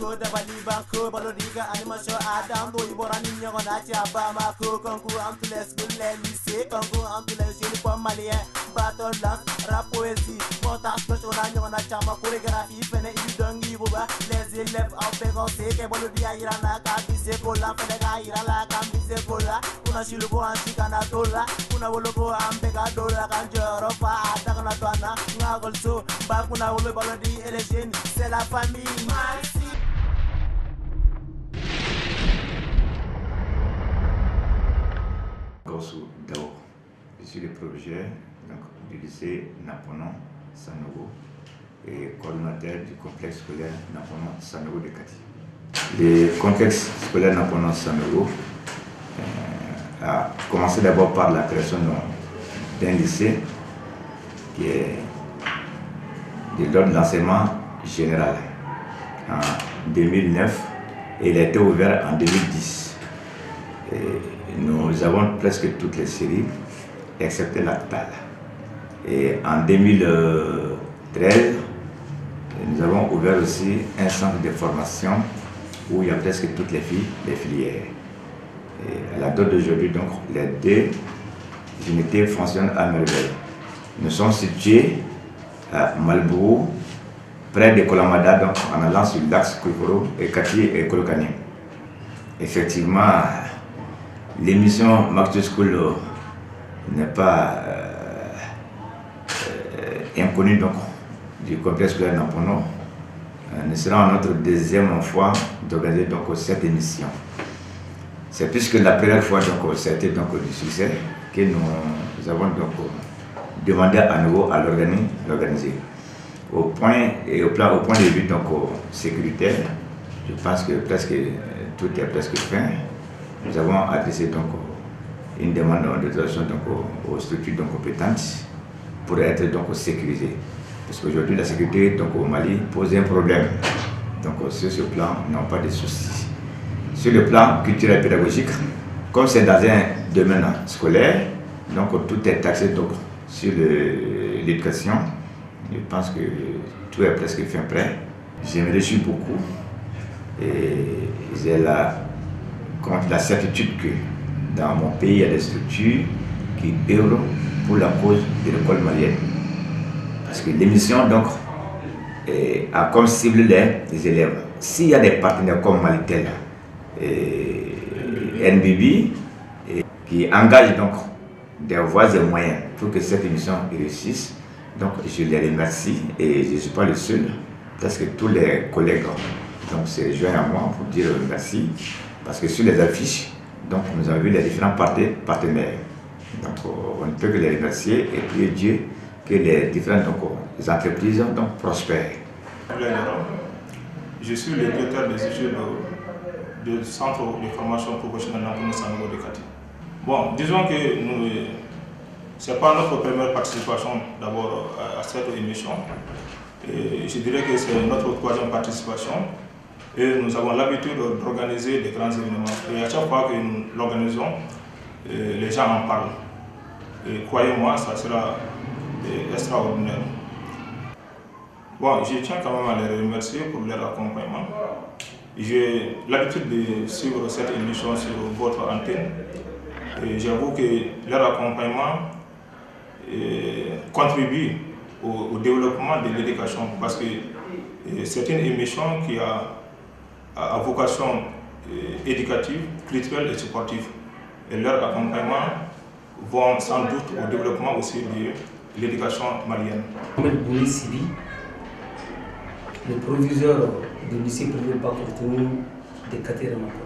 Banco da Bali Banco Balodiga animation Adam do Iborani Nyogo na Chiaba Concours entre les schools, les lycées, concours entre les jeunes maliens, battle dance, rap poésie, montage de Chona na Chama, chorégraphie, fene idongi buba, les élèves en pégoncé, que Bolodia irana, Kabise Kola, Fenega irala, Kabise Kola, una shilugo antikana dola, una wologo ambega dola, Kanjoro fa, Atakana Tuana, Nagolso, Bakuna Wolo Bolodi et les jeunes, c'est la famille. Merci. D'abord, je suis le projet du lycée Napoléon Sanogo et coordonnateur du complexe scolaire Napoléon Sanogo de Kati. Le complexe scolaire Napoléon Sanogo a commencé d'abord par la création d'un lycée qui est de l'ordre de l'enseignement général en 2009 et il a été ouvert en 2010. Nous avons presque toutes les séries, excepté la TAL. Et en 2013, nous avons ouvert aussi un centre de formation où il y a presque toutes les filières. Et à la date d'aujourd'hui, donc, les deux unités fonctionnent à merveille. Nous sommes situés à Malbourou, près de Kolamada, donc en allant sur l'axe Koukoro et Kati et Kolokani. Effectivement, l'émission Max School n'est pas inconnue donc, du complexe scolaire Napoléon. Nous serons notre deuxième fois d'organiser cette émission. C'est puisque la première fois c'était du succès que nous avons demandé à nouveau à l'organiser. Au point de vue sécuritaire, je pense que presque tout est presque fin. Nous avons adressé une demande d'autorisation aux structures compétentes pour être sécurisées. Parce qu'aujourd'hui, la sécurité au Mali pose un problème. Donc sur ce plan, nous n'avons pas de soucis. Sur le plan culturel et pédagogique, comme c'est dans un domaine scolaire, donc tout est axé sur l'éducation. Je pense que tout est presque fin prêt. Je me réjouis beaucoup et j'ai la certitude que dans mon pays, il y a des structures qui œuvrent pour la cause de l'école malienne. Parce que l'émission a comme cible les élèves. S'il y a des partenaires comme Malitel et NBB qui engagent des voies et moyens pour que cette émission réussisse, donc je les remercie et je ne suis pas le seul. Parce que tous les collègues se rejoignent à moi pour dire merci. Parce que sur les affiches, nous avons vu les différents partenaires. Donc on ne peut que les remercier et prier Dieu que les différentes entreprises prospèrent. Je suis le directeur des études du centre de formation professionnelle Napoléon Sanogo de Kati. Bon, disons que ce n'est pas notre première participation d'abord à cette émission. Et je dirais que c'est notre troisième participation. Et nous avons l'habitude d'organiser des grands événements. Et à chaque fois que nous l'organisons, les gens en parlent. Et croyez-moi, ça sera extraordinaire. Bon, je tiens quand même à les remercier pour leur accompagnement. J'ai l'habitude de suivre cette émission sur votre antenne. Et j'avoue que leur accompagnement contribue au développement de l'éducation. Parce que c'est une émission qui a vocation éducative, culturelle et sportive. Et leur accompagnement vont sans doute au développement aussi de l'éducation malienne. Mohamed Bouni Sibi, le proviseur du lycée privé Bakourtounou de Kateremako,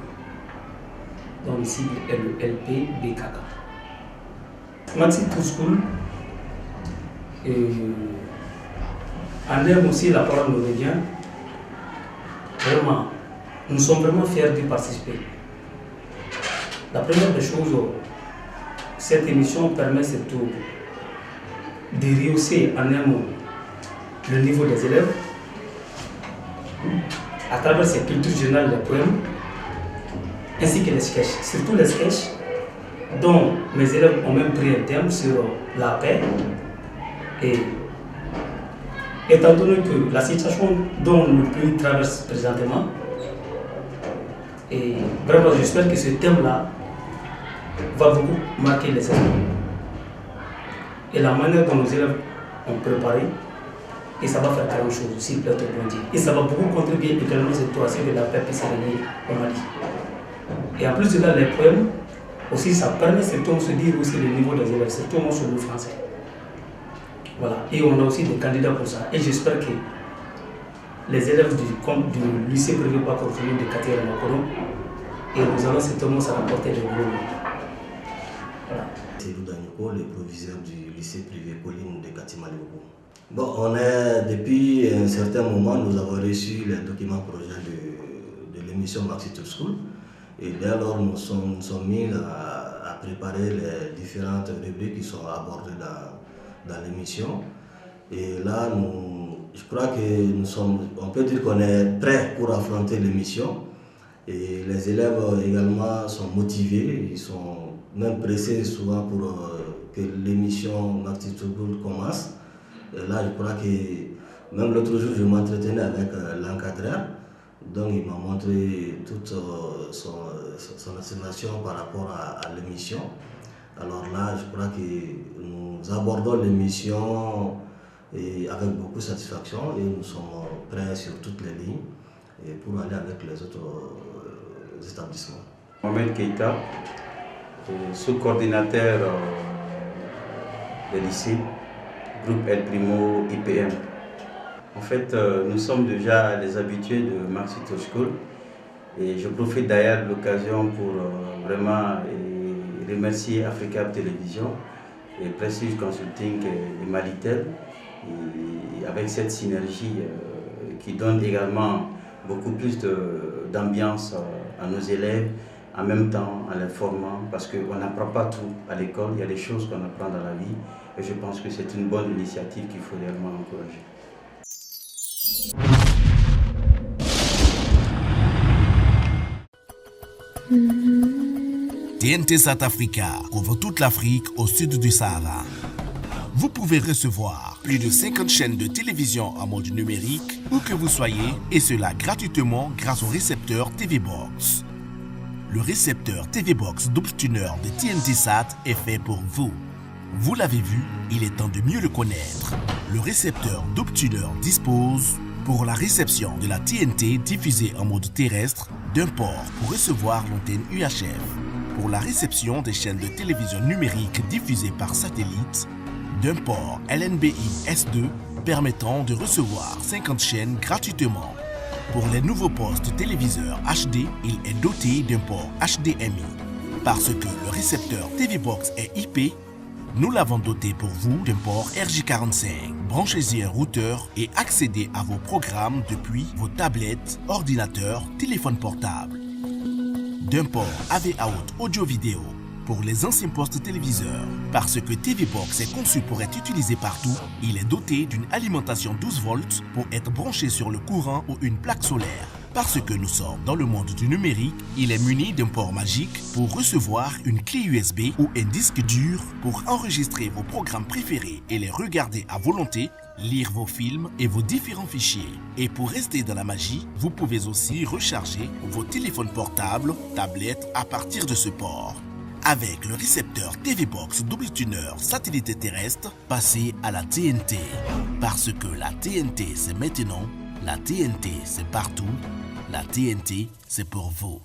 dont le cible est le LP BKK. Maxi School, en aime aussi la parole nous revient. Vraiment, nous sommes vraiment fiers d'y participer. La première des choses, cette émission permet surtout de rehausser en un mot le niveau des élèves à travers ces cultures générales des poèmes ainsi que les sketchs, surtout les sketchs dont mes élèves ont même pris un thème sur la paix. Et étant donné que la situation dont le pays traverse présentement Et vraiment, j'espère que ce thème-là va beaucoup marquer les élèves. Et la manière dont nos élèves ont préparé, et ça va faire quelque chose aussi, peut-être au Dieu. Et ça va beaucoup contribuer également à cette situation que la paix puisse régner au Mali. Et en plus de là, les poèmes, aussi, ça permet surtout de se dire aussi le niveau des élèves, surtout sur le français. Voilà. Et on a aussi des candidats pour ça. Et j'espère que les élèves du lycée privé Bakorfini de Katia Makoro, et nous allons certainement se rapporter les gros. Voilà. C'est Loudaniko, le proviseur du lycée privé Colline de Katimalibou. Bon, on est, depuis un certain moment, nous avons reçu les documents projets de l'émission Maxi to School. Et dès lors, nous sommes mis à préparer les différentes rubriques qui sont abordées dans l'émission. Et là, je crois que on peut dire qu'on est prêt pour affronter l'émission. Et les élèves également sont motivés, ils sont même pressés souvent pour que l'émission Maxi to School commence. Et là, je crois que même l'autre jour, je m'entretenais avec l'encadreur. Donc, il m'a montré toute son estimation par rapport à l'émission. Alors là, je crois que nous abordons l'émission avec beaucoup de satisfaction et nous sommes prêts sur toutes les lignes et pour aller avec les autres établissements. Mohamed Keïta, sous-coordinateur des lycées, groupe El Primo IPM. En fait, nous sommes déjà les habitués de Maxi to School et je profite d'ailleurs de l'occasion pour vraiment remercier Africa Télévision et Prestige Consulting et Malitel et avec cette synergie qui donne également beaucoup plus d'ambiance à nos élèves, en même temps en les formant parce qu'on n'apprend pas tout à l'école, il y a des choses qu'on apprend dans la vie et je pense que c'est une bonne initiative qu'il faut réellement encourager. TNT South Africa couvre toute l'Afrique au sud du Sahara. Vous pouvez recevoir plus de 50 chaînes de télévision en mode numérique où que vous soyez et cela gratuitement grâce au récepteur TV Box. Le récepteur TV Box Double Tuner de TNT Sat est fait pour vous. Vous l'avez vu, il est temps de mieux le connaître. Le récepteur Double Tuner dispose pour la réception de la TNT diffusée en mode terrestre d'un port pour recevoir l'antenne UHF, pour la réception des chaînes de télévision numérique diffusées par satellite, d'un port LNBI S2 permettant de recevoir 50 chaînes gratuitement. Pour les nouveaux postes téléviseurs HD, il est doté d'un port HDMI. Parce que le récepteur TV Box est IP, nous l'avons doté pour vous d'un port RJ45. Branchez-y un routeur et accédez à vos programmes depuis vos tablettes, ordinateurs, téléphones portables. D'un port AV Out audio-vidéo pour les anciens postes téléviseurs. Parce que TV Box est conçu pour être utilisé partout, il est doté d'une alimentation 12 volts pour être branché sur le courant ou une plaque solaire. Parce que nous sommes dans le monde du numérique, il est muni d'un port magique pour recevoir une clé USB ou un disque dur pour enregistrer vos programmes préférés et les regarder à volonté, lire vos films et vos différents fichiers. Et pour rester dans la magie, vous pouvez aussi recharger vos téléphones portables, tablettes à partir de ce port. Avec le récepteur TV Box Double Tuner satellite et terrestre, passez à la TNT. Parce que la TNT c'est maintenant, la TNT c'est partout, la TNT c'est pour vous.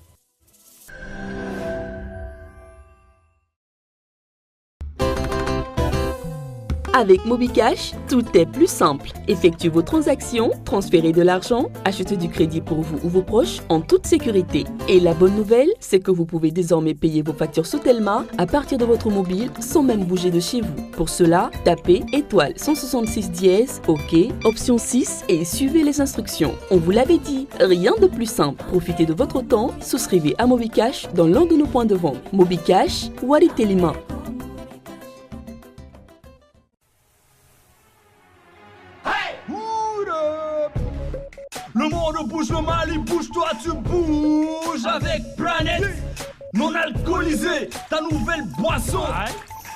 Avec MobiCash, tout est plus simple. Effectuez vos transactions, transférez de l'argent, achetez du crédit pour vous ou vos proches en toute sécurité. Et la bonne nouvelle, c'est que vous pouvez désormais payer vos factures Sotelma à partir de votre mobile sans même bouger de chez vous. Pour cela, tapez étoile 166 dièse, OK, option 6 et suivez les instructions. On vous l'avait dit, rien de plus simple. Profitez de votre temps, souscrivez à MobiCash dans l'un de nos points de vente. MobiCash, Wadi Telima. Le monde bouge, le Mali bouge, toi tu bouges avec Planète non alcoolisé, ta nouvelle boisson.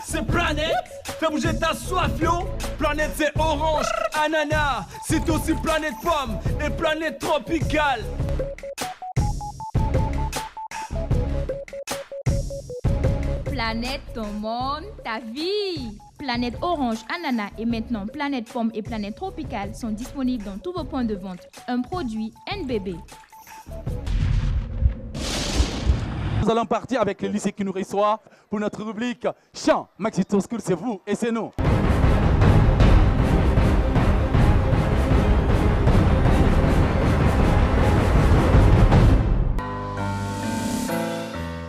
C'est Planète, fais bouger ta soif yo. Planète c'est orange, ananas, c'est aussi Planète pomme et Planète tropicale. Planète, ton monde, ta vie. Planète Orange, Ananas et maintenant Planète Pomme et Planète Tropicale sont disponibles dans tous vos points de vente. Un produit NBB. Nous allons partir avec le lycée qui nous reçoit pour notre rubrique Chant. Maxito School, c'est vous et c'est nous.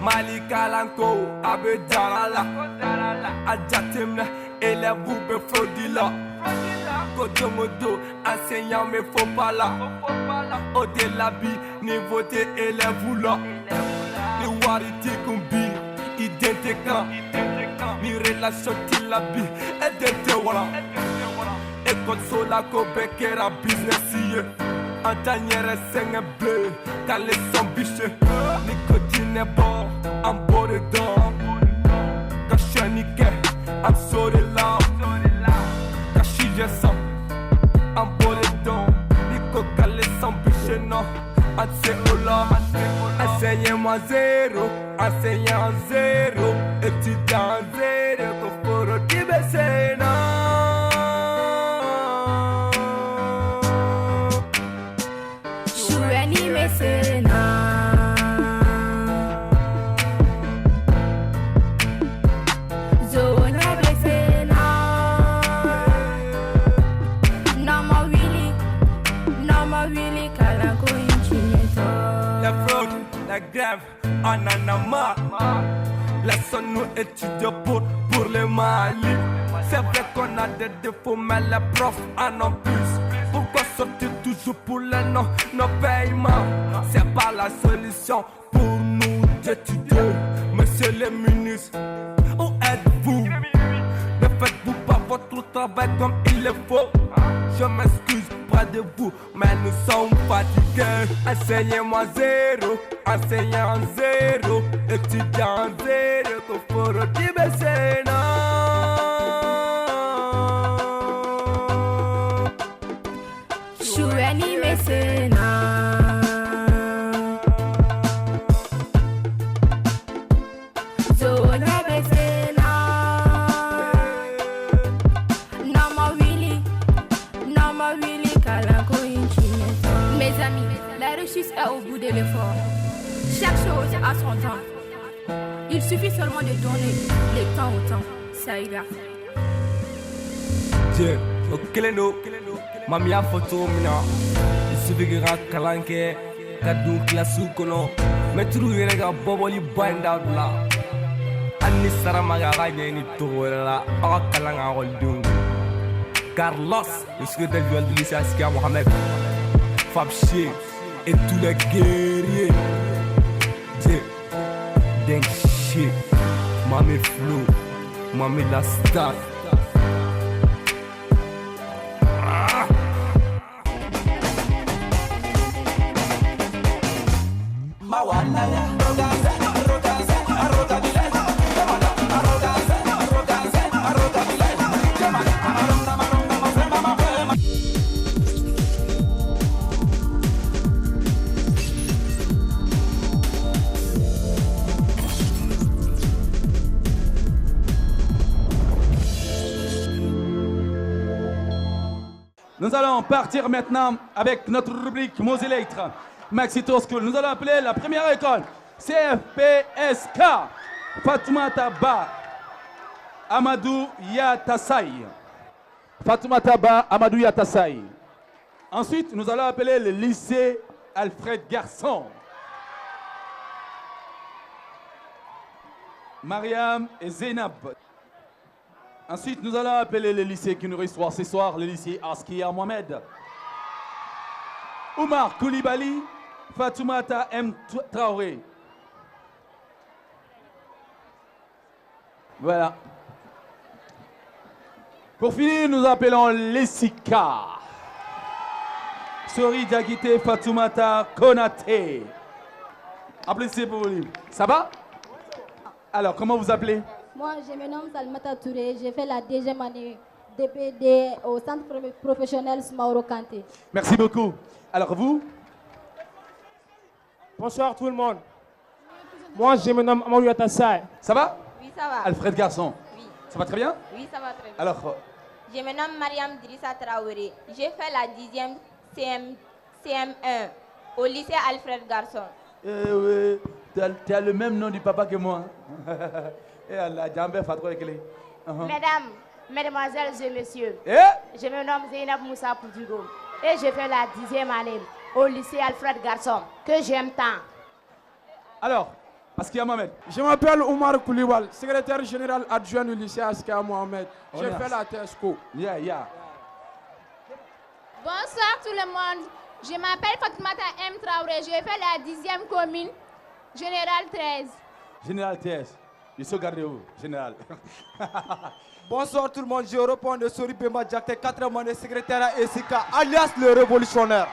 Mali Kalanko, Abe Darala, Adjatemna, élève vous be fraudila. Kodomodo, enseignant mais faut pas là. Au-delà bi, niveau des élèves vous là. Les wariti kumbi, identité quand. Mi relation til la bi, et voilà. Et quand sola ko bekera business yé. Antanière senge bleu, calé son biche. Nicotine bon, I'm bored down. Kashanike, I'm sorry loud. Kashije sam, I'm bored down. Nico calé son biche non. Enseigne ola, enseignez-moi zéro, enseignant zéro, étudiant zéro, koforo dibese non. Chouani mesena. Zona besena. Nama wili kalanko inchineto. La fraude, la grève, ananama. Laissons-nous étudier pour les Mali. C'est vrai qu'on a des défauts, mais les profs en ont plus. Pourquoi sortir toujours pour les non-paiements? C'est pas la solution pour nous d'étudier. Monsieur le ministre, où êtes-vous? Ne faites-vous pas votre travail comme il le faut? Je m'excuse près de vous, mais nous sommes fatigués. Enseignez-moi zéro, enseignant zéro, étudiant zéro, koforo dibese Chouani mesena. Zona besena. Nama wili kalanko inchineto. Mes amis, la réussite est au bout de l'effort. Chaque chose a son temps. Il suffit seulement de donner le temps au temps. Ça ira. Tiens, au Keleno, Mamia photo mina. Il suffit que je kalanke, kadou klasu kono. Mais tu regardes boboli banda bla. Anni saramaga gagne ni tourela. Aga kalanga goldung. Carlos, le secrétaire du lycée Askia Mohamed, Fab Shea et tous les guerriers. Deng shit, Mami Flo, Mami la star. Nous allons partir maintenant avec notre rubrique mots et lettres. Maxito School. Nous allons appeler la première école CFPSK. Fatoumata Ba Amadou Yatassaï. Fatoumata Ba Amadou Yatassaï. Ensuite, nous allons appeler le lycée Alfred Garçon. Mariam et Zainab. Ensuite, nous allons appeler le lycée qui nous reçoit ce soir, le lycée Askia Mohamed. Oumar Koulibaly, Fatoumata M. Traoré. Voilà. Pour finir, nous appelons l'ESICA. Sori Diakité Fatoumata Konaté. Applaudissez pour lui. Ça va? Alors, comment vous appelez? Moi, je me nomme Salmata Touré. J'ai fait la deuxième année DPD au centre professionnel Smaoro Kanté. Merci beaucoup. Alors, vous? Bonsoir tout le monde. Moi, je me nomme Amadou Yatassaï. Ça va? Oui, ça va. Alfred Garçon. Oui. Ça va très bien? Oui, ça va très bien. Alors, je me nomme Mariam Drissa Traoré. J'ai fait la 10e CM1 au lycée Alfred Garçon. Oui, tu as le même nom du papa que moi. Et Allah, Djambé Fatro Ekele. Mesdames, mesdemoiselles et messieurs, je me nomme Zeynab Moussa Poudigo et je fais la 10e année au lycée Alfred Garçon, que j'aime tant. Alors, Askia Mohamed. Je m'appelle Oumar Kouliwal, secrétaire général adjoint du lycée Askia Mohamed. J'ai fait la TESCO. Bonsoir tout le monde. Je m'appelle Fatoumata M. Traoré. J'ai fait la 10e commune, Général 13. Général 13. Je suis gardé où, Général? Bonsoir tout le monde, je réponds de Sori Bemba Djakte, 4e année secrétaire à Esika, alias le révolutionnaire.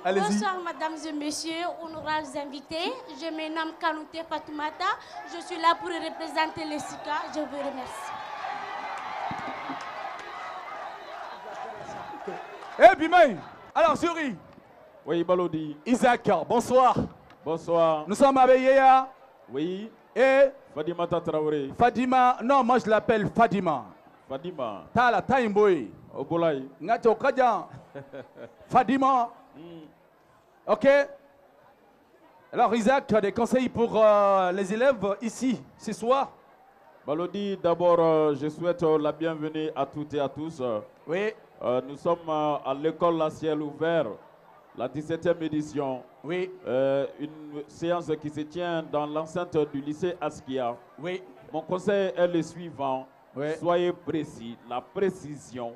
Bonsoir mesdames et messieurs, honorables invités. Je me nomme Kanouté Fatoumata. Je suis là pour représenter le SICA. Je vous remercie. Eh Bimaï, alors Suri. Oui, Balodi. Isaac, bonsoir. Bonsoir. Nous sommes avec Yéya. Oui. Et Fadima Traoré. Fadima, non, moi je l'appelle Fadima. Fadima. Tala Taimboy. Obolai. Ngato Kadjan. Fadima. Ok. Alors Isaac, des conseils pour les élèves ici, ce soir? Balodi, d'abord, je souhaite la bienvenue à toutes et à tous. Oui. Nous sommes à l'école à ciel ouvert, la 17e édition. Oui. Une séance qui se tient dans l'enceinte du lycée Askia. Oui. Mon conseil est le suivant. Oui. Soyez précis, la précision.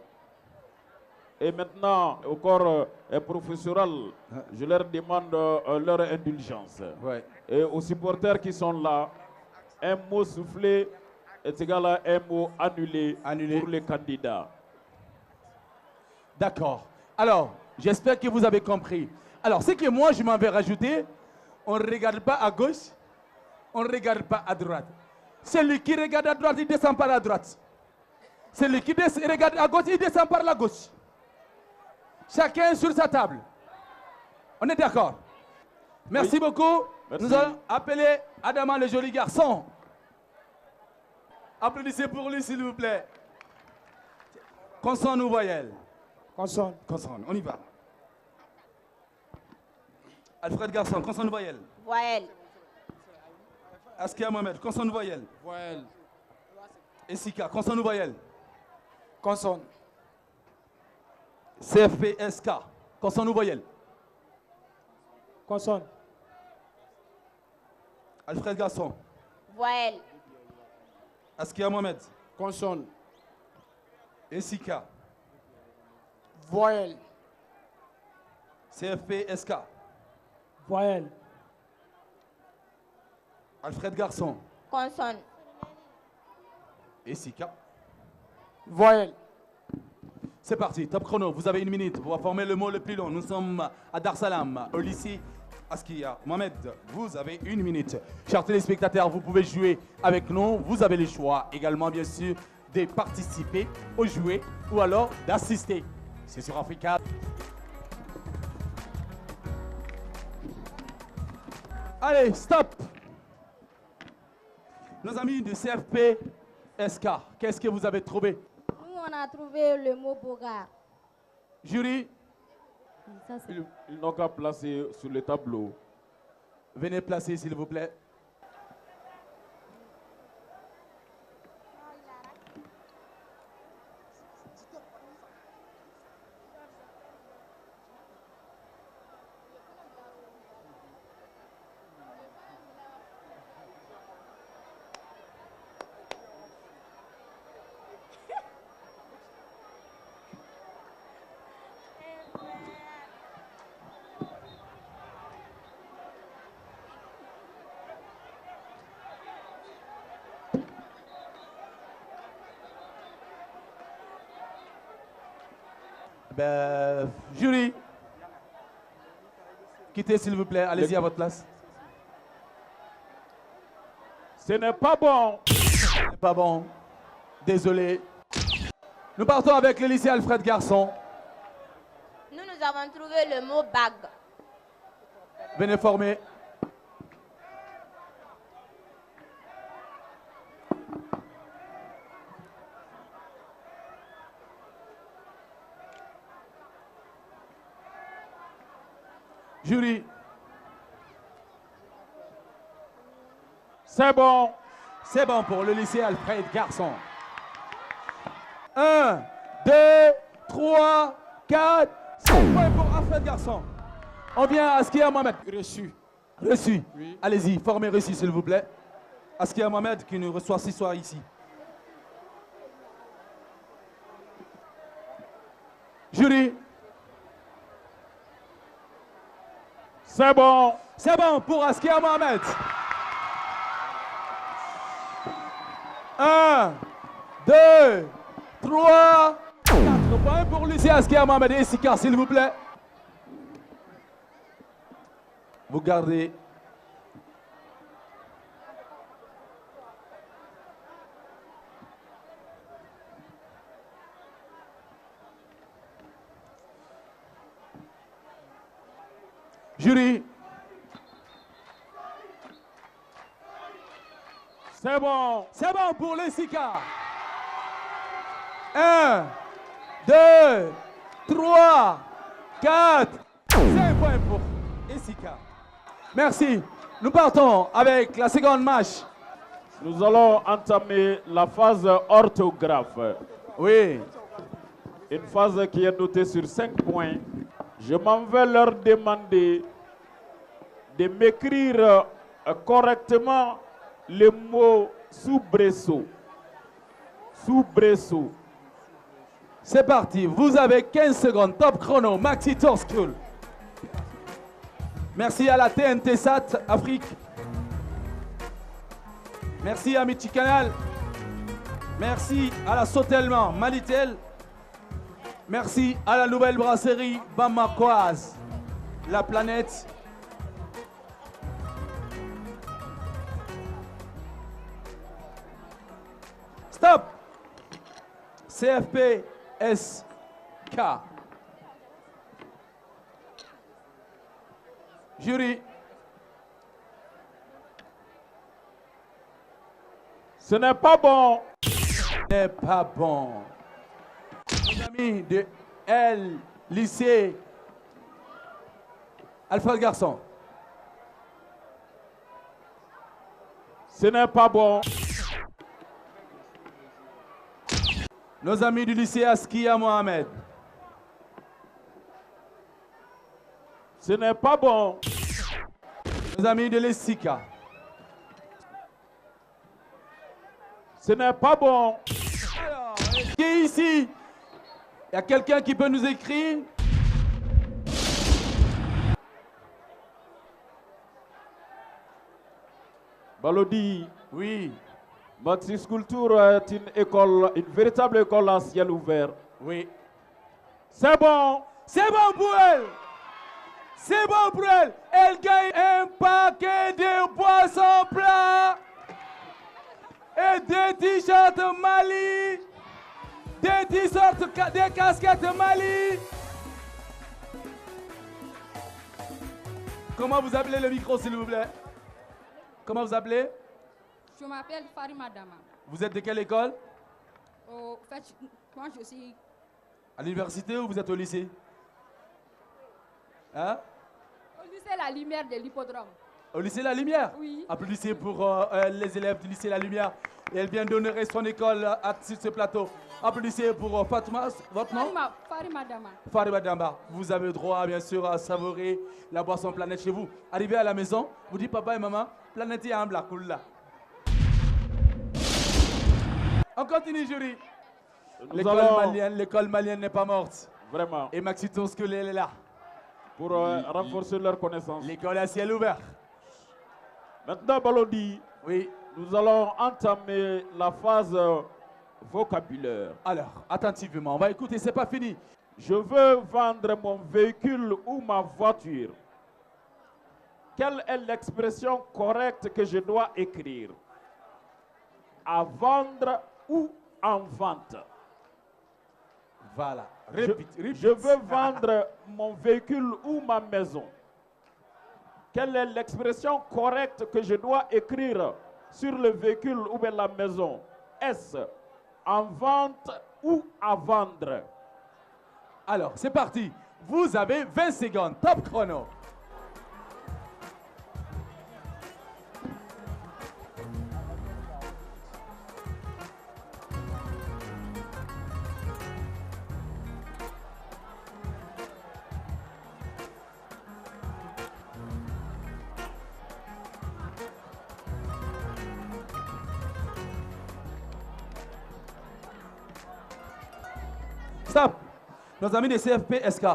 Et maintenant, au corps professoral, je leur demande leur indulgence. Ouais. Et aux supporters qui sont là, un mot soufflé est égal à un mot annulé pour les candidats. D'accord. Alors, j'espère que vous avez compris. Alors, ce que moi, je m'en vais rajouter, on ne regarde pas à gauche, on ne regarde pas à droite. Celui qui regarde à droite, il descend par la droite. Celui qui regarde à gauche, il descend par la gauche. Chacun sur sa table. On est d'accord? Merci beaucoup. Merci. Nous allons appeler Adama le joli garçon. Applaudissez pour lui, s'il vous plaît. Consonne ou voyelle? Consonne. Consonne, on y va. Alfred Garçon, consonne ou voyelle? Voyelle. Askia Mohamed, consonne ou voyelle? Voyelle. Esika, consonne ou voyelle? Consonne. CFPSK, consonne ou voyelle? Consonne. Alfred Garçon. Voyelle. Askia Mohamed. Consonne. Esika. Voyelle. CFPSK. Voyelle. Alfred Garçon. Consonne. Esika. Voyelle. C'est parti, top chrono, vous avez 1 minute pour former le mot le plus long. Nous sommes à Dar Salam, au lycée Askia. Mohamed, vous avez 1 minute. Chers téléspectateurs, vous pouvez jouer avec nous. Vous avez le choix également, bien sûr, de participer au jouet ou alors d'assister. C'est sur Africa. Allez, stop. Nos amis du CFP SK, qu'est-ce que vous avez trouvé? Nous, on a trouvé le mot bogart. Jury, Ils n'ont qu'à placer sur le tableau. venez placer s'il vous plaît. Jury, quittez s'il vous plaît, allez-y à votre place. Ce n'est pas bon. Ce n'est pas bon. Désolé. Nous partons avec le lycée Alfred Garçon. Nous avons trouvé le mot bague. Venez former. Jury. C'est bon. C'est bon pour le lycée Alfred Garçon. 1, 2, 3, 4, 5 points pour Alfred Garçon. On vient à Askia Mohamed. Reçu. Reçu. Oui. Allez-y, formez reçu s'il vous plaît. Askia Mohamed qui nous reçoit ce soir ici. Jury. C'est bon. C'est bon pour Askia Mohamed. 1, 2, 3, 4 points pour lycée Askia Mohamed et Sika, s'il vous plaît. Vous gardez. Jury. C'est bon. C'est bon pour les Sika. 1, 2, 3, 4, 5 points pour Essika. Merci. Nous partons avec la seconde match. Nous allons entamer la phase orthographe. Oui. Une phase qui est notée sur 5 points. Je m'en vais leur demander de m'écrire correctement le mot soubresaut. Soubresaut. C'est parti. Vous avez 15 secondes. Top chrono. Maxi Tour School. Merci à la TNT Sat Afrique. Merci à Michi Canal. Merci à la Sautelman Malitel. Merci à la nouvelle brasserie Bamakoise. La planète. Stop. CFP SK. Jury. Ce n'est pas bon. Ce n'est pas bon. Mes amis de L lycée Alfred Garçon. Ce n'est pas bon. Nos amis du lycée Askia Mohamed. Ce n'est pas bon. Nos amis de l'Essika. Ce n'est pas bon. Alors, qui est ici? Il y a quelqu'un qui peut nous écrire? Balodi. Oui. Maxi School Tour est une école, une véritable école à ciel ouvert. Oui. C'est bon. C'est bon pour elle. C'est bon pour elle. Elle gagne un paquet de poissons plats et des t-shirts Mali, des t-shirts, des casquettes Mali. Comment vous appelez le micro, s'il vous plaît? Comment vous appelez? Je m'appelle Farima Dama. Vous êtes de quelle école? En fait, moi je suis... À l'université ou vous êtes au lycée? Hein? Au lycée La Lumière de l'hippodrome. Au lycée La Lumière? Oui. Applaudissez pour les élèves du lycée La Lumière. Et elle vient d'honorer son école sur ce plateau. Applaudissez pour Fatma, votre nom? Farima Dama. Farima Dama. Vous avez le droit, bien sûr, à savourer la boisson Planète chez vous. Arrivez à la maison, vous dites papa et maman, Planète est en black là. On continue, jury. L'école malienne n'est pas morte. Vraiment. Et Maxi Tourskoul, elle est là. Pour renforcer leur connaissance. L'école à ciel ouvert. Maintenant, Balodi. Oui. Nous allons entamer la phase vocabulaire. Alors, attentivement, on va écouter, c'est pas fini. Je veux vendre mon véhicule ou ma voiture. Quelle est l'expression correcte que je dois écrire? À vendre ou en vente? Voilà. Je veux vendre mon véhicule ou ma maison. Quelle est l'expression correcte que je dois écrire sur le véhicule ou bien la maison? Est-ce en vente ou à vendre? Alors, c'est parti. Vous avez 20 secondes. Top chrono. Stop. Nos amis des CFP SK,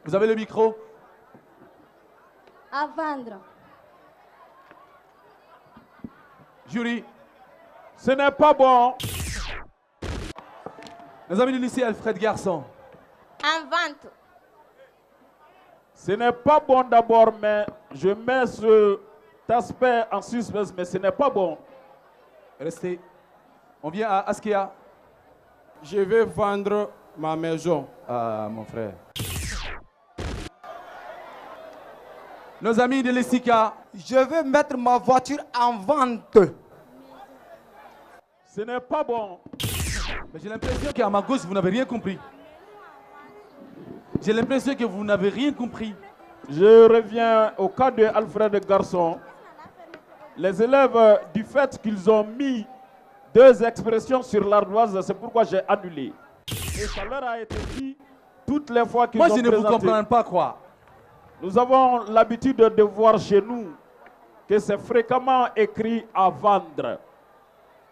vous avez le micro. À vendre. Jury. Ce n'est pas bon. Nos amis du lycée Alfred Garçon. En vente. Ce n'est pas bon d'abord, mais je mets cet aspect en suspense, mais ce n'est pas bon. Restez. On vient à Askia. Je vais vendre ma maison. Ah, mon frère. Nos amis de l'ESICA. Je vais mettre ma voiture en vente. Ce n'est pas bon. Mais j'ai l'impression qu'à ma gauche, vous n'avez rien compris. J'ai l'impression que vous n'avez rien compris. Je reviens au cas de Alfred Garçon. Les élèves, du fait qu'ils ont mis 2 expressions sur l'ardoise, c'est pourquoi j'ai annulé. Et ça leur a été dit toutes les fois qu'ils ont présenté. Moi, je ne vous comprends pas quoi. Nous avons l'habitude de voir chez nous que c'est fréquemment écrit à vendre.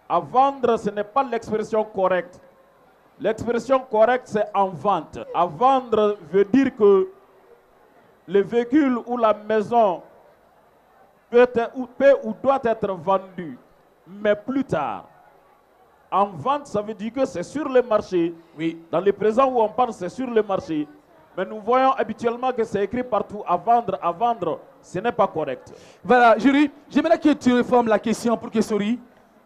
À vendre, ce n'est pas l'expression correcte. L'expression correcte, c'est en vente. À vendre veut dire que le véhicule ou la maison peut ou doit être vendu, mais plus tard. En vente, ça veut dire que c'est sur le marché. Oui. Dans le présent où on parle, c'est sur le marché. Mais nous voyons habituellement que c'est écrit partout à vendre, à vendre. Ce n'est pas correct. Voilà, jury, j'aimerais que tu réformes la question pour que Sori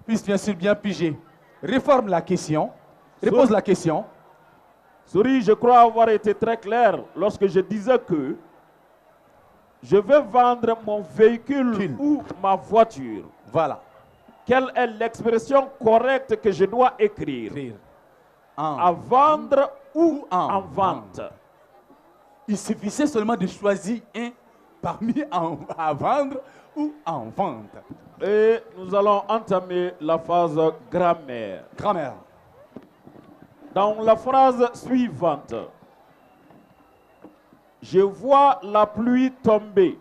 puisse bien sûr bien piger. Réforme la question. Repose la question. Sori, je crois avoir été très clair lorsque je disais que je vais vendre mon véhicule ou ma voiture. Voilà. Quelle est l'expression correcte que je dois écrire? À vendre ou en vente. Il suffisait seulement de choisir un parmi à vendre ou en vente. Et nous allons entamer la phase grammaire. Grammaire. Dans la phrase suivante, je vois la pluie tomber.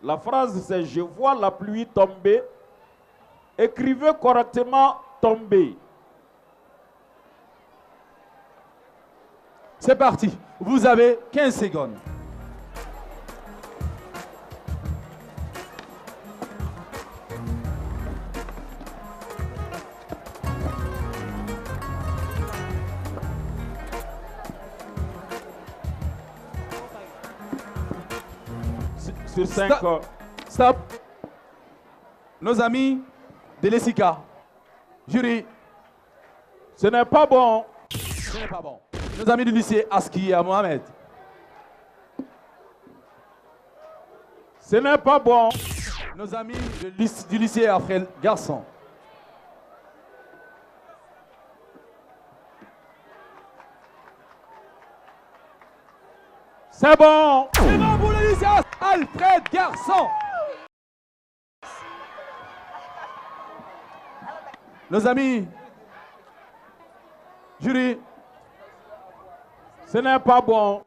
La phrase c'est je vois la pluie tomber. Écrivez correctement tomber. C'est parti. Vous avez 15 secondes. Sur 5 Stop. Stop. Nos amis de l'ESICA. Jury. Ce n'est pas bon. Ce n'est pas bon. Nos amis du lycée Aski à Mohamed. Ce n'est pas bon. Nos amis du lycée Alfred Garçon. C'est bon. C'est bon pour le lycée Alfred Garçon. Nos amis, jury. Ce n'est pas bon.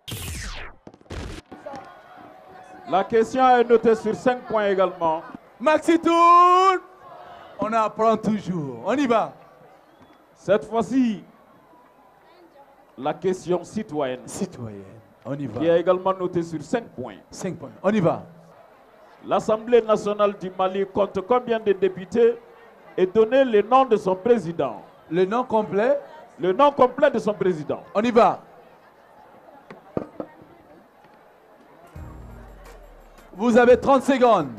La question est notée sur 5 points également. Maxi Tour. On apprend toujours. On y va. Cette fois-ci, la question citoyenne. Citoyenne. On y va. Qui est également notée sur 5 points. 5 points. On y va. L'Assemblée nationale du Mali compte combien de députés et donnez le nom de son président. Le nom complet? Le nom complet de son président. On y va. Vous avez 30 secondes.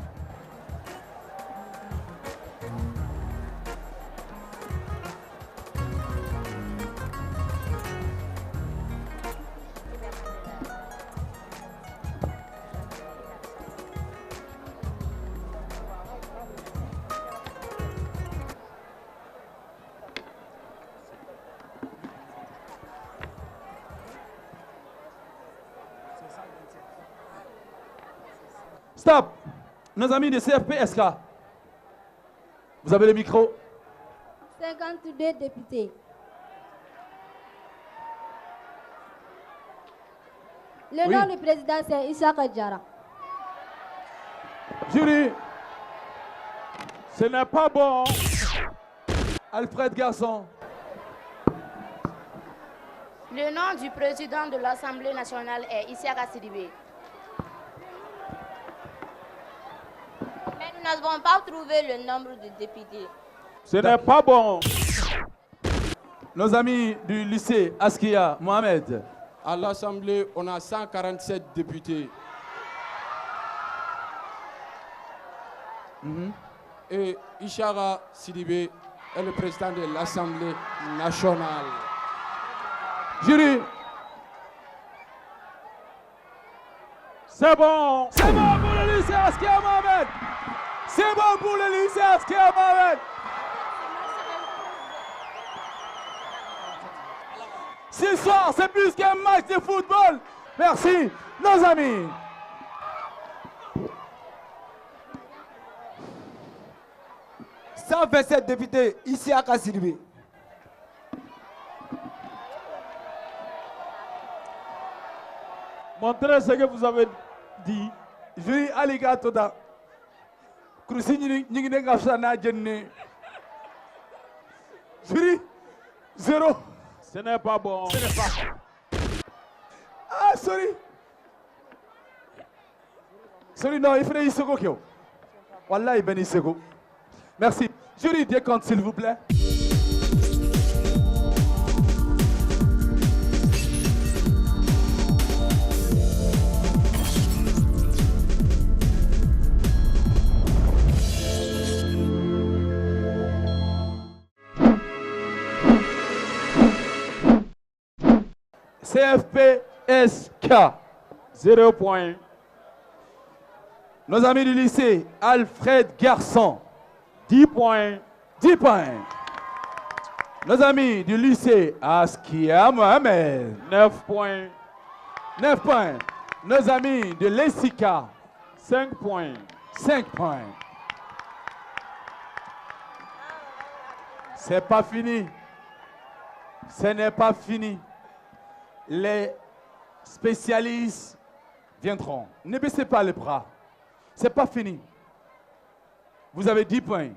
Stop. Nos amis de CFP-SK. Vous avez le micro. 52 députés. Le nom du président, c'est Issaka Diarra. Jury. Ce n'est pas bon. Alfred Garçon. Le nom du président de l'Assemblée nationale est Issaka Sidibé. Mais nous n'avons pas trouvé le nombre de députés. Ce n'est pas bon. Nos amis du lycée Askia, Mohamed. À l'Assemblée, on a 147 députés. Et Ishara Sidibé est le président de l'Assemblée nationale. Jury. C'est bon. C'est bon pour le lycée Askia, Mohamed. C'est bon pour le lycée Askia, Mohamed. Ce soir, c'est plus qu'un match de football. Merci, nos amis. « 127 députés ici à Kassidibé. Montrez ce que vous avez dit. Jury Aligatoda. Jury 0. Ce n'est pas bon. Ce n'est pas. Ah, sorry. Sorry, non, il faudrait Isoko Kyo. Wallah, il ben Isoko. Merci. Jury, décompte, s'il vous plaît. CFP-SK. 0 points. Nos amis du lycée, Alfred Garçon. 10 points. 10 points. Nos amis du lycée, Askia Mohamed. 9 points. 9 points. Nos amis de l'ESICA. 5 points. 5 points. C'est pas fini. Ce n'est pas fini. Les spécialistes viendront. Ne baissez pas les bras. C'est pas fini. Vous avez 10 points,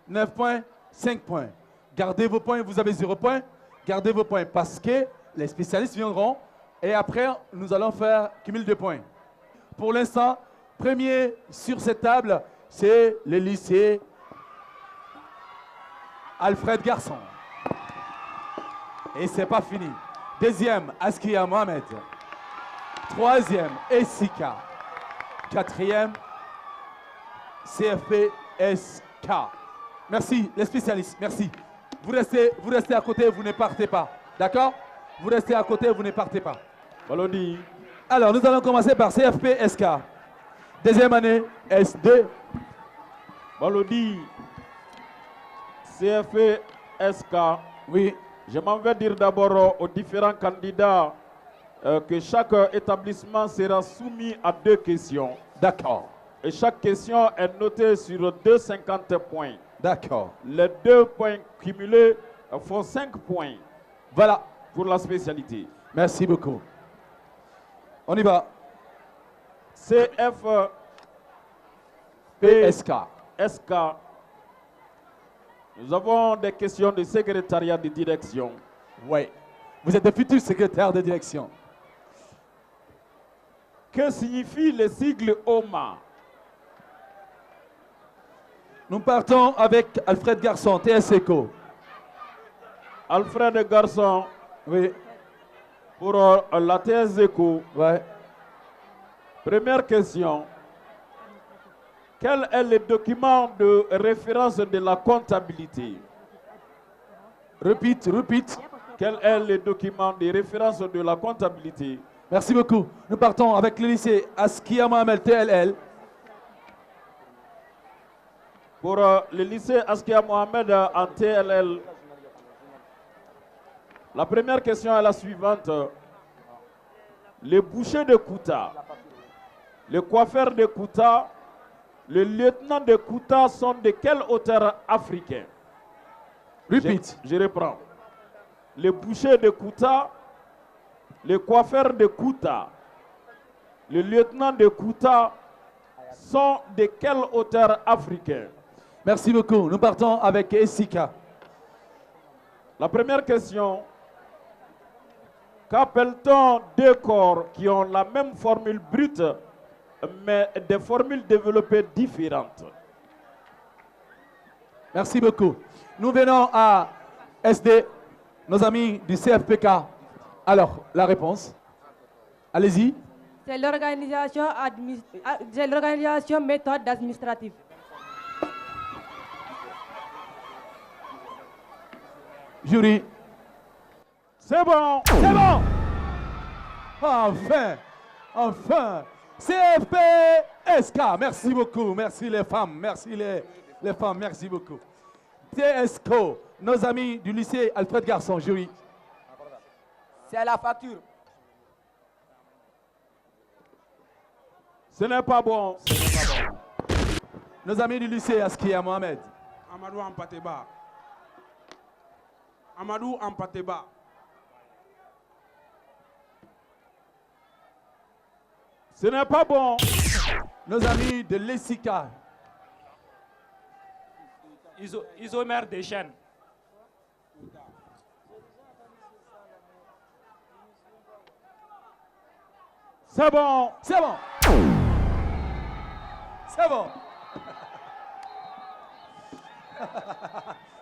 9 points, 5 points. Gardez vos points, vous avez 0 points. Gardez vos points parce que les spécialistes viendront et après, nous allons faire cumul de points. Pour l'instant, premier sur cette table, c'est le lycée Alfred Garçon. Et c'est pas fini. Deuxième, Askia Mohamed. Troisième, Essika. Quatrième, CFP-SK. Merci, les spécialistes, merci. Vous restez à côté, vous ne partez pas. D'accord? Vous restez à côté, vous ne partez pas. Balodi. Alors, nous allons commencer par CFP-SK. Deuxième année, S2. Balodi. CFP-SK. Oui. Je m'en vais dire d'abord aux différents candidats que chaque établissement sera soumis à 2 questions. D'accord. Et chaque question est notée sur 2,50 points. D'accord. Les 2 points cumulés font 5 points. Voilà. Pour la spécialité. Merci beaucoup. On y va. CFP-SK. Nous avons des questions de secrétariat de direction. Oui. Vous êtes de futurs secrétaires de direction. Que signifie le sigle OMA? Nous partons avec Alfred Garçon, TSECO. Alfred Garçon. Oui. Pour la TSECO. Oui. Première question. Quel est le document de référence de la comptabilité? Repeat. Quel est le document de référence de la comptabilité? Merci beaucoup. Nous partons avec le lycée Askia Mohamed TLL. Pour le lycée Askia Mohamed en TLL, la première question est la suivante. Le boucher de Kouta, le coiffeur de Kouta Les lieutenants de Kouta sont de quel auteur africain? Repeat. Je reprends. Les bouchers de Kouta, les coiffeurs de Kouta, les lieutenants de Kouta sont de quel auteur africain? Merci beaucoup. Nous partons avec Essika. La première question. Qu'appelle-t-on deux corps qui ont la même formule brute, mais des formules développées différentes? Merci beaucoup. Nous venons à SD, nos amis du CFPK. Alors, la réponse. Allez-y. C'est l'organisation méthode administrative. Jury. C'est bon. C'est bon. Enfin. Enfin. CFPSK. Merci beaucoup. Merci les femmes. Merci les femmes. Merci beaucoup. TSCO. Nos amis du lycée Alfred Garçon. Jury. C'est la facture. Ce n'est pas bon. Ce n'est pas bon. Nos amis du lycée Askia Mohamed. Amadou Ampateba. Amadou Ampateba. Ce n'est pas bon. Nos amis de l'ESICA. Isomère des chaînes. C'est bon. C'est bon. C'est bon.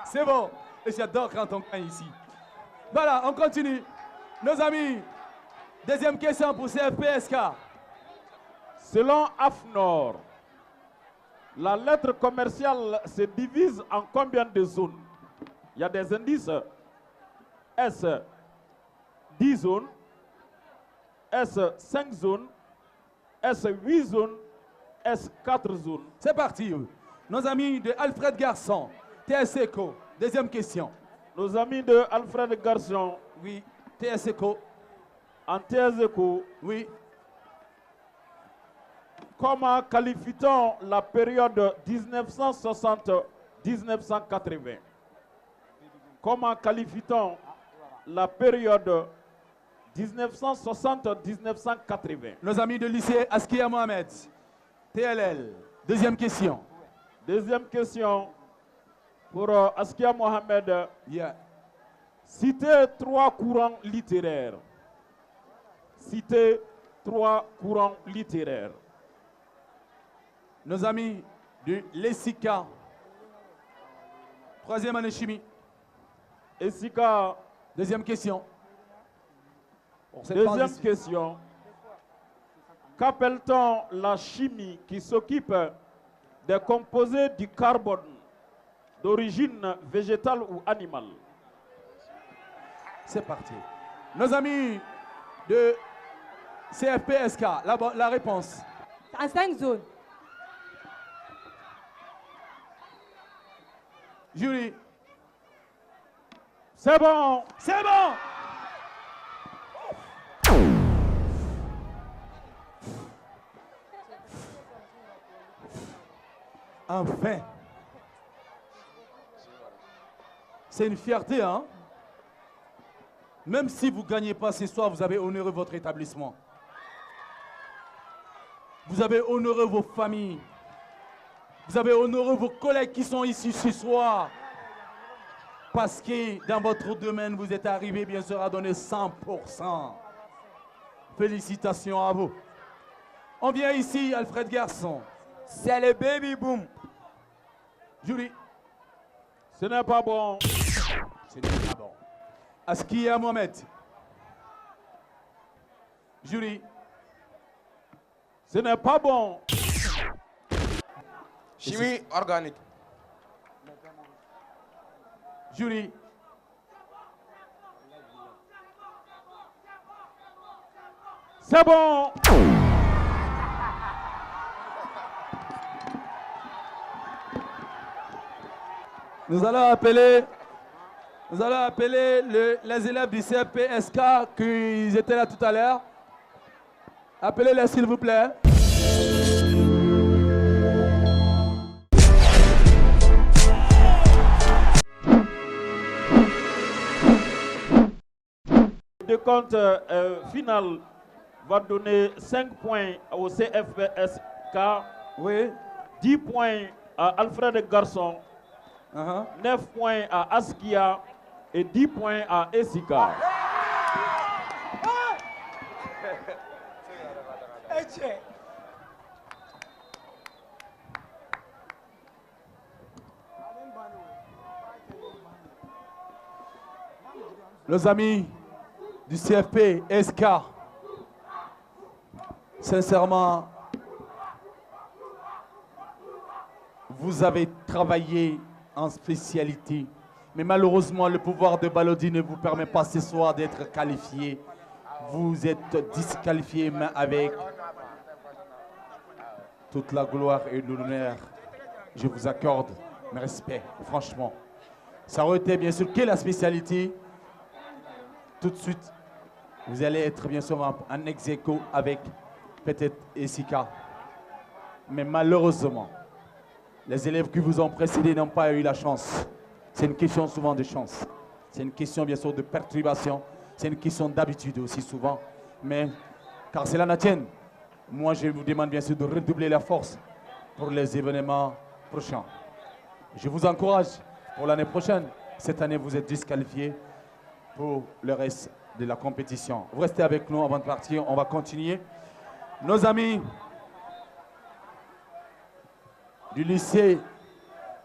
C'est bon. Et j'adore quand on gagne ici. Voilà, on continue. Nos amis, deuxième question pour CFPSK. Selon AFNOR, la lettre commerciale se divise en combien de zones? Il y a des indices. Est-ce 10 zones? Est-ce 5 zones? Est-ce 8 zones? Est-ce 4 zones? C'est parti. Nos amis de Alfred Garçon, TSECO. Deuxième question. Nos amis de Alfred Garçon. Oui. TSECO. En TSECO. Oui. Comment qualifie-t-on la période 1960-1980? Comment qualifie-t-on la période 1960-1980? Nos amis de lycée Askia Mohamed, TLL. Deuxième question. Deuxième question pour Askia Mohamed. Yeah. Citez 3 courants littéraires. Citez 3 courants littéraires. Nos amis de l'ESICA. Troisième année chimie. ESICA. Deuxième question. Deuxième question. Qu'appelle-t-on la chimie qui s'occupe des composés du carbone d'origine végétale ou animale? C'est parti. Nos amis de CFPSK, la réponse. En 5 zones. Jury. C'est bon. C'est bon. Enfin. C'est une fierté, hein? Même si vous ne gagnez pas ce soir, vous avez honoré votre établissement. Vous avez honoré vos familles. Vous avez honoré vos collègues qui sont ici ce soir. Parce que dans votre domaine, vous êtes arrivé, bien sûr, à donner 100%. Félicitations à vous. On vient ici, Alfred Garçon. C'est le baby boom. Julie. Ce n'est pas bon. Ce n'est pas bon. Askia Mohamed. Julie. Ce n'est pas bon. Chimie organique. Julie. C'est bon. Nous allons appeler les élèves du CFPSK qui étaient là tout à l'heure. Appelez-les s'il vous plaît. compte final va donner 5 points au CFPSK, 10 points à Alfred Garçon, 9 points à Askia et 10 points à Esika. Les amis du CFP SK, sincèrement, vous avez travaillé en spécialité, mais malheureusement, le pouvoir de Balodi ne vous permet pas ce soir d'être qualifié. Vous êtes disqualifié, mais avec toute la gloire et l'honneur, je vous accorde mes respects, franchement. Ça aurait été bien sûr, quelle est la spécialité? Tout de suite, vous allez être bien sûr en ex-aequo avec peut-être Esika. Mais malheureusement, les élèves qui vous ont précédé n'ont pas eu la chance. C'est une question souvent de chance. C'est une question bien sûr de perturbation. C'est une question d'habitude aussi souvent. Mais car c'est la tienne, moi je vous demande bien sûr de redoubler la force pour les événements prochains. Je vous encourage pour l'année prochaine. Cette année, vous êtes disqualifiés pour le reste de la compétition. Vous restez avec nous avant de partir, on va continuer. Nos amis du lycée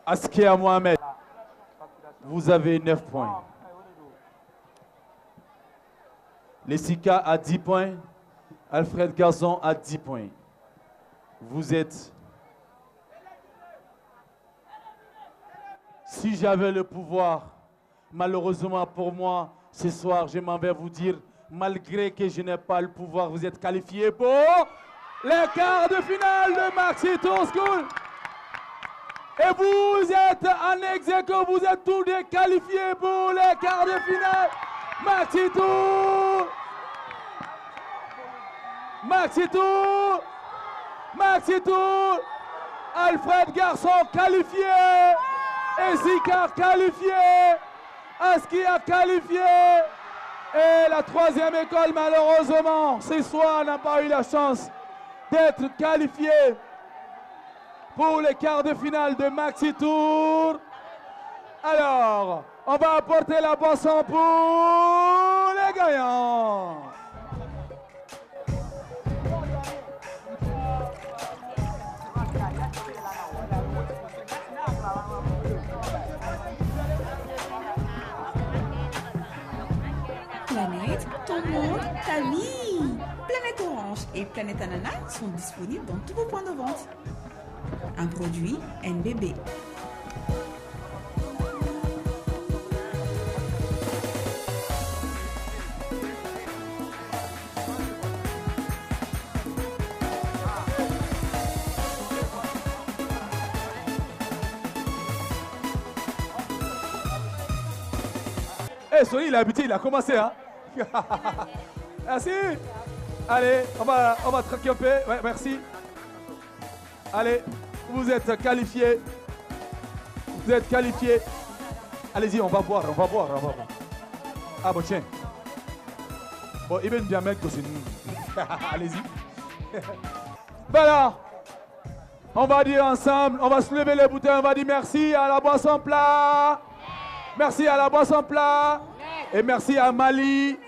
Askia Mohamed, vous avez 9 points. Lesika a 10 points, Alfred Gazon a 10 points. Vous êtes... Si j'avais le pouvoir, malheureusement pour moi, ce soir, je m'en vais vous dire, malgré que je n'ai pas le pouvoir, vous êtes qualifiés pour les quarts de finale de Maxi Tour School. Et vous êtes en ex-aequo, vous êtes tous qualifiés pour les quarts de finale. Maxi Tour. Maxi Tour. Maxi Tour. Alfred Garçon qualifié. Esika qualifié. Askia qualifié. Et la troisième école, malheureusement, ce soir n'a pas eu la chance d'être qualifiée pour les quarts de finale de Maxi Tour. Alors, on va apporter la boisson pour les gagnants. Planète, ton monde, ta vie. Planète Orange et Planète Ananas sont disponibles dans tous vos points de vente. Un produit NBB. Eh, Sony, il a habité, il a commencé, hein. Merci. Allez, on va traquer un peu. Ouais, merci. Allez, vous êtes qualifiés. Vous êtes qualifiés. Allez-y, on va boire. Ah bon, tiens. Bon, il vient bien mec que c'est nous. Allez-y. Voilà. On va dire ensemble, on va se lever les bouteilles, on va dire merci à la boisson plat. Merci à la boisson plat. Et merci à Mali.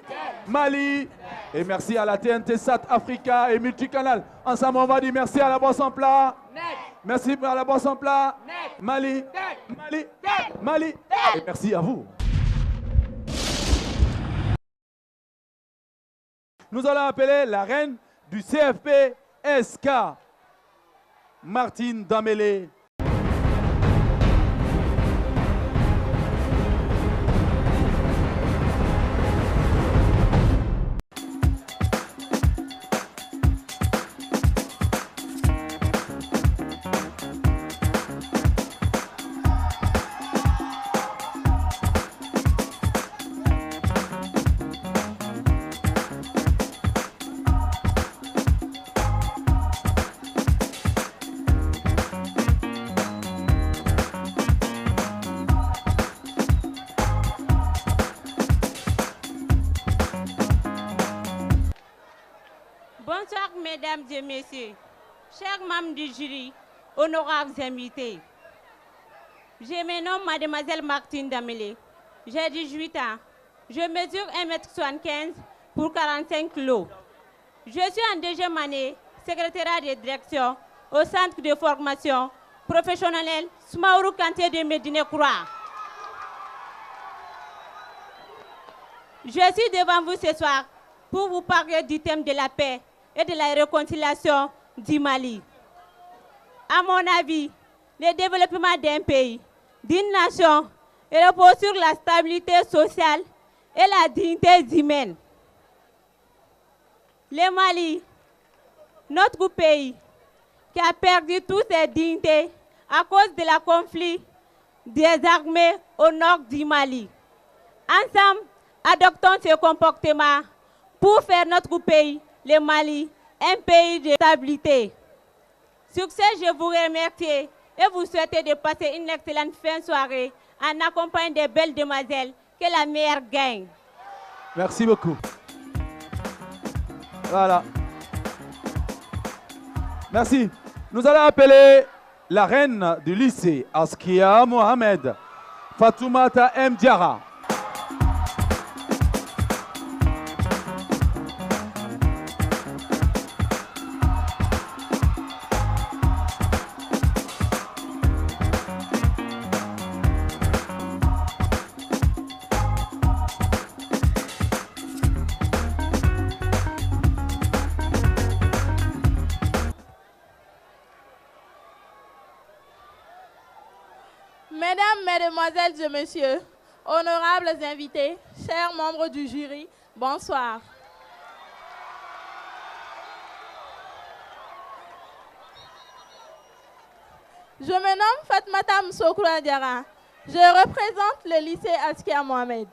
Et merci à la TNT Sat Africa et Multicanal. Ensemble, on va dire merci à la boisson plat. Merci à la boisson plat. Mali. Et merci à vous. Nous allons appeler la reine du CFP SK, Martine Damélé. Mesdames et messieurs, chers membres du jury, honorables invités, je me nomme Mademoiselle Martine Damélé. J'ai 18 ans. Je mesure 1m75 pour 45 kg. Je suis en deuxième année, secrétaire de direction au centre de formation professionnelle Smaourou Kanté de Médine-Croix. Je suis devant vous ce soir pour vous parler du thème de la paix et de la réconciliation du Mali. À mon avis, le développement d'un pays, d'une nation, repose sur la stabilité sociale et la dignité humaine. Le Mali, notre pays, qui a perdu toutes ses dignités à cause de la conflit des armées au nord du Mali. Ensemble, adoptons ce comportement pour faire notre pays, le Mali, un pays de stabilité. Sur ce, je vous remercie et vous souhaite de passer une excellente fin de soirée en accompagnant des belles demoiselles. Que la meilleure gagne. Merci beaucoup. Voilà. Merci. Nous allons appeler la reine du lycée, Askia Mohamed, Fatoumata M. Diarra. Mesdames, Mesdemoiselles et Messieurs, honorables invités, chers membres du jury, bonsoir. Je me nomme Fatmata Msokoura Diarra. Je représente le lycée Askia Mohamed.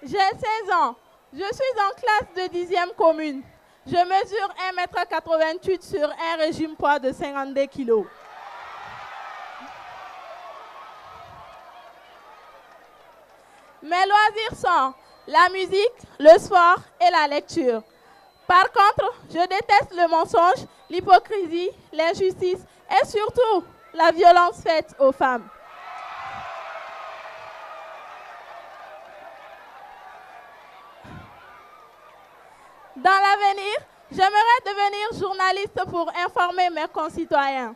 J'ai 16 ans. Je suis en classe de 10e commune. Je mesure 1,88 m sur un régime poids de 52 kg. Mes loisirs sont la musique, le sport et la lecture. Par contre, je déteste le mensonge, l'hypocrisie, l'injustice et surtout la violence faite aux femmes. Dans l'avenir, j'aimerais devenir journaliste pour informer mes concitoyens.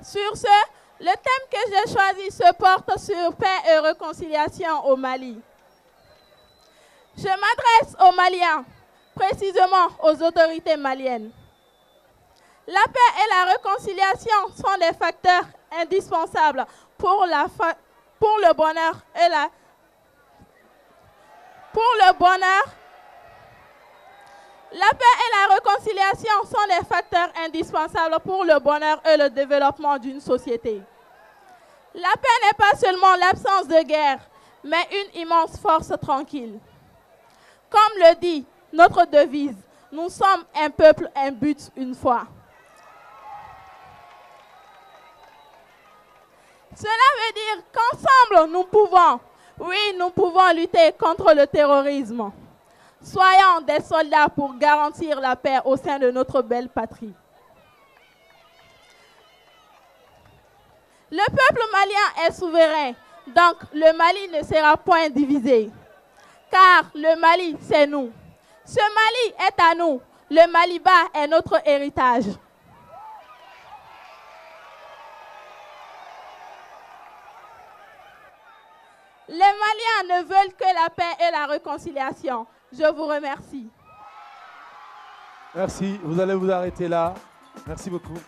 Sur ce, le thème que j'ai choisi se porte sur paix et réconciliation au Mali. Je m'adresse aux Maliens, précisément aux autorités maliennes. La paix et la réconciliation sont des facteurs indispensables pour le bonheur et la La paix et la réconciliation sont des facteurs indispensables pour le bonheur et le développement d'une société. La paix n'est pas seulement l'absence de guerre, mais une immense force tranquille. Comme le dit notre devise, nous sommes un peuple, un but, une foi. Cela veut dire qu'ensemble, nous pouvons lutter contre le terrorisme. Soyons des soldats pour garantir la paix au sein de notre belle patrie. Le peuple malien est souverain, donc le Mali ne sera point divisé. Car le Mali, c'est nous. Ce Mali est à nous. Le Maliba est notre héritage. Les Maliens ne veulent que la paix et la réconciliation. Je vous remercie. Merci. Vous allez vous arrêter là. Merci beaucoup.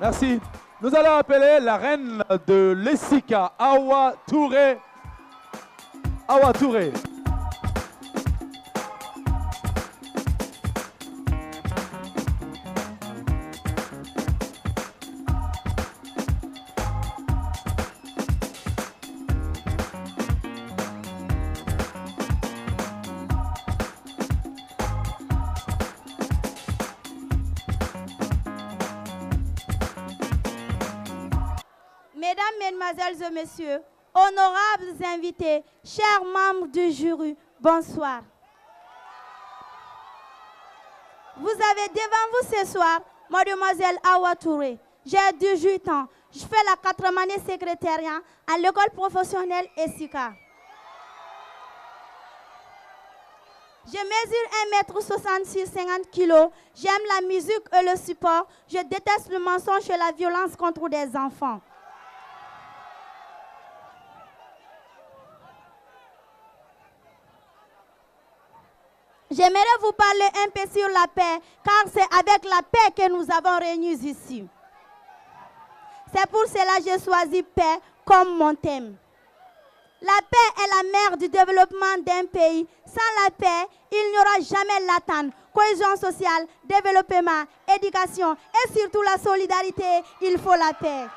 Merci. Nous allons appeler la reine de l'Essika, Awa Touré. Awa Touré. mesdemoiselles et messieurs, honorables invités, chers membres du jury, bonsoir. Vous avez devant vous ce soir mademoiselle Awa Touré. J'ai 18 ans. Je fais la 4e année secrétariat à l'école professionnelle ESICA. Je mesure 1m66, 50 kg. J'aime la musique et le sport. Je déteste le mensonge et la violence contre des enfants. J'aimerais vous parler un peu sur la paix, car c'est avec la paix que nous avons réunis ici. C'est pour cela que j'ai choisi paix comme mon thème. La paix est la mère du développement d'un pays. Sans la paix, il n'y aura jamais l'attente, cohésion sociale, développement, éducation et surtout la solidarité. Il faut la paix.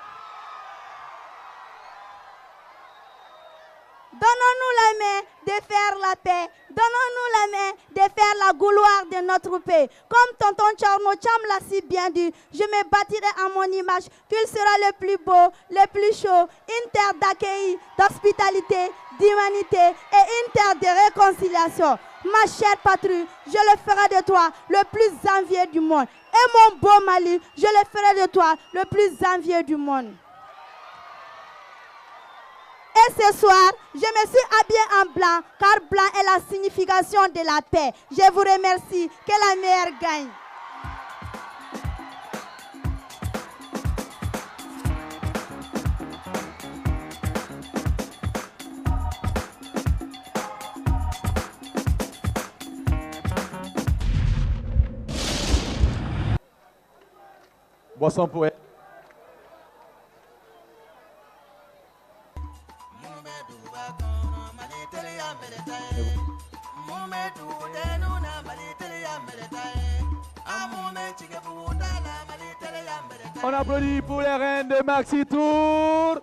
Donnons-nous la main de faire la paix. Donnons-nous la main de faire la gloire de notre pays. Comme tonton Tcharno Tcham l'a si bien dit, je me bâtirai à mon image qu'il sera le plus beau, le plus chaud, une terre d'accueil, d'hospitalité, d'humanité et une terre de réconciliation. Ma chère patrie, je le ferai de toi le plus envié du monde. Et mon beau Mali, je le ferai de toi le plus envié du monde. Et ce soir, je me suis habillée en blanc, car blanc est la signification de la paix. Je vous remercie. Que la meilleure gagne. Boisson pour elle. On applaudit pour les reines de Maxi Tour.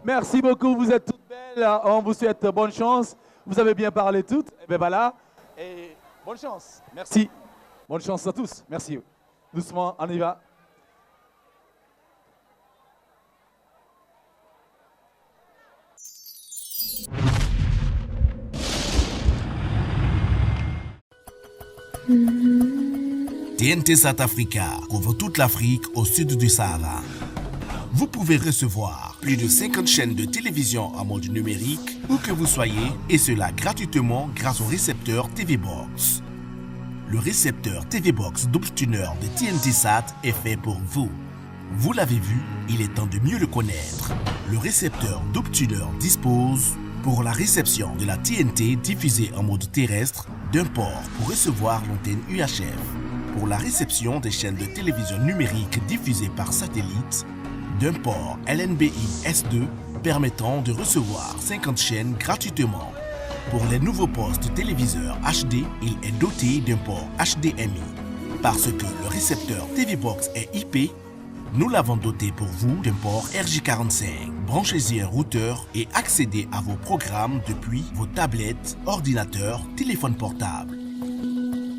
Merci beaucoup, vous êtes toutes belles. On vous souhaite bonne chance. Vous avez bien parlé toutes. Et bien voilà. Et bonne chance. Merci. Bonne chance à tous. Merci. Doucement, on y va. TNT South Africa couvre toute l'Afrique au sud du Sahara. Vous pouvez recevoir plus de 50 chaînes de télévision en mode numérique où que vous soyez, et cela gratuitement grâce au récepteur TV Box. Le récepteur TV Box double tuner de TNT Sat est fait pour vous. Vous l'avez vu, il est temps de mieux le connaître. Le récepteur double tuner dispose pour la réception de la TNT diffusée en mode terrestre d'un port pour recevoir l'antenne UHF. Pour la réception des chaînes de télévision numérique diffusées par satellite, d'un port LNBI S2 permettant de recevoir 50 chaînes gratuitement. Pour les nouveaux postes téléviseurs HD, il est doté d'un port HDMI. Parce que le récepteur TV Box est IP, nous l'avons doté pour vous d'un port RJ45. Branchez-y un routeur et accédez à vos programmes depuis vos tablettes, ordinateurs, téléphones portables.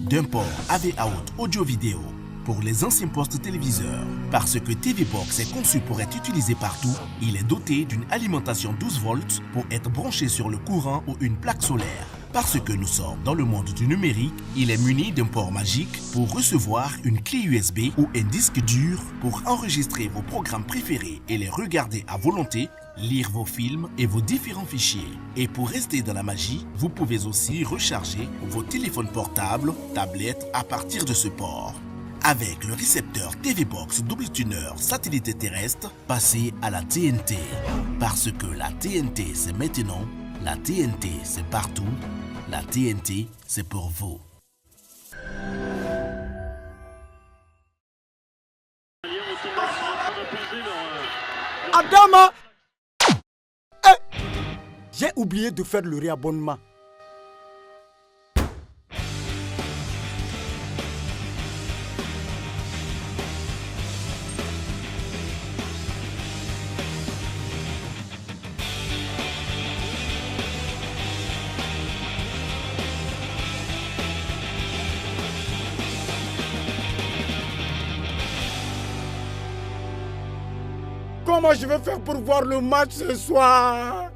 D'un port AV Out audio-vidéo pour les anciens postes téléviseurs. Parce que TV Box est conçu pour être utilisé partout, il est doté d'une alimentation 12 volts pour être branché sur le courant ou une plaque solaire. Parce que nous sommes dans le monde du numérique, il est muni d'un port magique pour recevoir une clé USB ou un disque dur pour enregistrer vos programmes préférés et les regarder à volonté, lire vos films et vos différents fichiers. Et pour rester dans la magie, vous pouvez aussi recharger vos téléphones portables, tablettes à partir de ce port. Avec le récepteur TV Box double tuner satellite terrestre, passez à la TNT. Parce que la TNT c'est maintenant, la TNT c'est partout, la TNT c'est pour vous. Adama, j'ai oublié de faire le réabonnement. Comment je vais faire pour voir le match ce soir?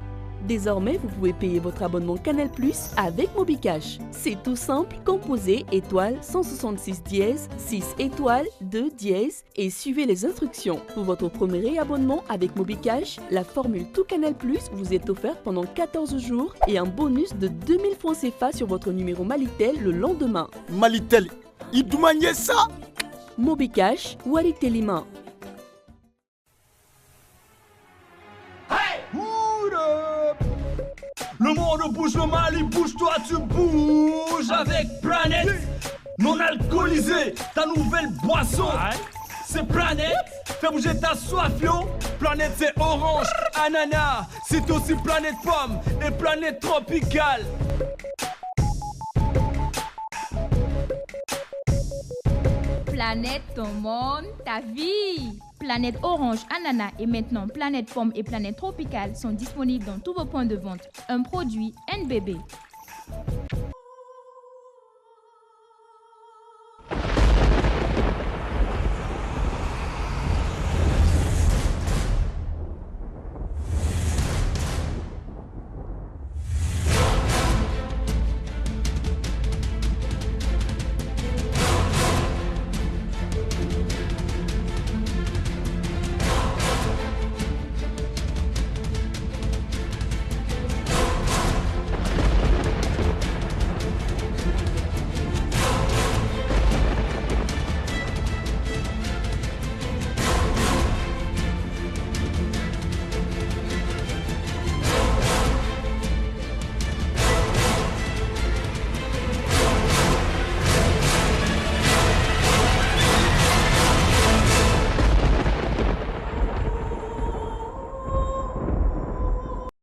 Désormais, vous pouvez payer votre abonnement Canal+ avec Mobicash. C'est tout simple, composez étoile 166 dièse 6 étoile 2 dièse et suivez les instructions. Pour votre premier réabonnement avec Mobicash, la formule Tout Canal+ vous est offerte pendant 14 jours et un bonus de 2000 francs CFA sur votre numéro Malitel le lendemain. Malitel, il demandait ça? Mobicash, Walitelima. Le monde bouge, le Mali bouge, toi tu bouges avec Planète non alcoolisé, ta nouvelle boisson. C'est Planète, fais bouger ta soif yo. Planète c'est orange, ananas, c'est aussi Planète pomme et Planète tropicale. Planète, ton monde, ta vie. Planète Orange, Ananas et maintenant Planète Pomme et Planète Tropicale sont disponibles dans tous vos points de vente. Un produit NBB.